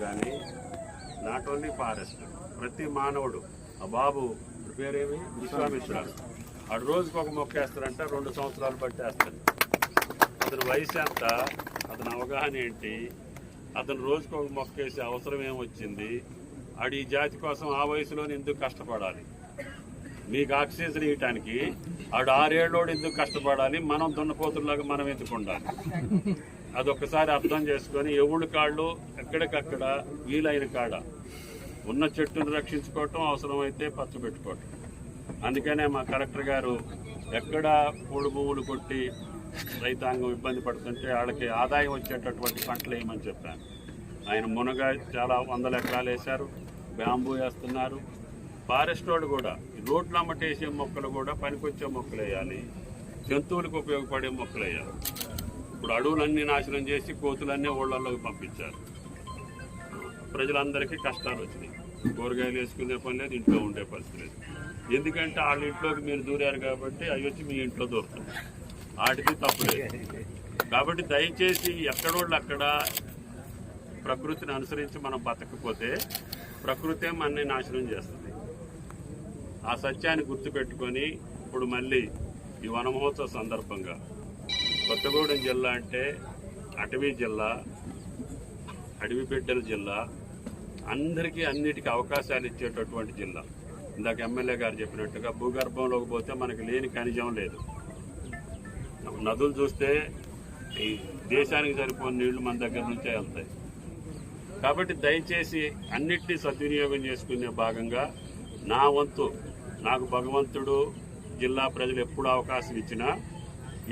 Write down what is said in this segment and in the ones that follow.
కానీ not only forest, ప్రతి మానవుడు ఆ బాబు పేరేమి విశ్వామిత్ర ఆడు రోజుకి ఒక మొక్క వేస్తారంట, 2 సంవత్సరాలు పట్టేస్తాడు. అతని వయసు ఎంత, అతని అవగాహన ఏంటి, అతను రోజుకి ఒక మొక్క వేసే అవసరం ఏమొచ్చింది, ఆడు ఈ జాతి కోసం ఆ వయసులోనే ఎందుకు కష్టపడాలి, మీకు ఆక్సిజన్ ఇవ్వటానికి ఆడు 6 ఏళ్ళోడు ఎందుకు కష్టపడాలి, మనం దున్నపోతుల్లాగా మనం ఎందుకు ఉండాలి. అదొక్కసారి అర్థం చేసుకొని ఎవరి కాళ్ళు ఎక్కడికక్కడ వీలైన కాడ ఉన్న చెట్టును రక్షించుకోవటం, అవసరమైతే పచ్చబెట్టుకోవటం. అందుకనే మా కలెక్టర్ గారు ఎక్కడ పూడు భూములు కొట్టి రైతాంగం ఇబ్బంది పడుతుంటే వాళ్ళకి ఆదాయం వచ్చేటటువంటి పంటలు వేయమని చెప్పాను. ఆయన మునగ చాలా 100 ఎకరాలు వేశారు, బ్యాంబూ వేస్తున్నారు. ఫారెస్ట్ రోడ్ కూడా రోడ్లు అమ్మటేసే మొక్కలు కూడా పనికొచ్చే మొక్కలు వేయాలి, జంతువులకు ఉపయోగపడే మొక్కలు వేయాలి. ఇప్పుడు అడవులన్నీ నాశనం చేసి కోతులన్నీ ఊళ్ళల్లోకి పంపించారు. ప్రజలందరికీ కష్టాలు వచ్చినాయి. కూరగాయలు వేసుకునే పని లేదు, ఇంట్లో ఉండే పరిస్థితి లేదు. ఎందుకంటే వాళ్ళ ఇంట్లోకి మీరు దూరారు కాబట్టి అవి వచ్చి మీ ఇంట్లో దూరుతుంది. వాటికి తప్పులేదు. కాబట్టి దయచేసి ఎక్కడోళ్ళు అక్కడ ప్రకృతిని అనుసరించి మనం బతకపోతే ప్రకృతే మనని నాశనం చేస్తుంది. ఆ సత్యాన్ని గుర్తుపెట్టుకొని ఇప్పుడు మళ్ళీ ఈ వన మహోత్సవ సందర్భంగా కొత్తగూడెం జిల్లా అంటే అటవీ జిల్లా, అడవి బిడ్డల జిల్లా, అందరికీ అన్నిటికీ అవకాశాలు ఇచ్చేటటువంటి జిల్లా. ఇందాక ఎమ్మెల్యే గారు చెప్పినట్టుగా భూగర్భంలోకి పోతే మనకి లేని ఖనిజం లేదు. నదులు చూస్తే ఈ దేశానికి సరిపోని నీళ్లు మన దగ్గర నుంచే వెళ్తాయి. కాబట్టి దయచేసి అన్నిటినీ సద్వినియోగం చేసుకునే భాగంగా నా వంతు, నాకు భగవంతుడు జిల్లా ప్రజలు ఎప్పుడు అవకాశం ఇచ్చినా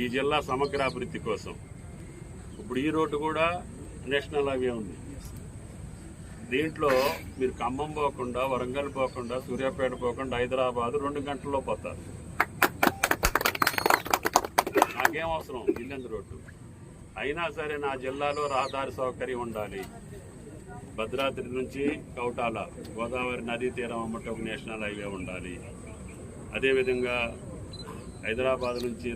ఈ జిల్లా సమగ్రాభివృద్ధి కోసం ఇప్పుడు ఈ రోడ్డు కూడా నేషనల్ హైవే ఉంది. దీంట్లో మీరు ఖమ్మం పోకుండా, వరంగల్ పోకుండా, సూర్యాపేట పోకుండా హైదరాబాద్ 2 గంటల్లో పోతారు. నాకేం అవసరం ఇల్లందు రోడ్డు అయినా సరే నా జిల్లాలో రహదారి సౌకర్యం ఉండాలి. భద్రాద్రి నుంచి కౌటాల గోదావరి నదీ తీరం అమ్మట ఒక నేషనల్ హైవే ఉండాలి. అదేవిధంగా హైదరాబాద్ నుంచి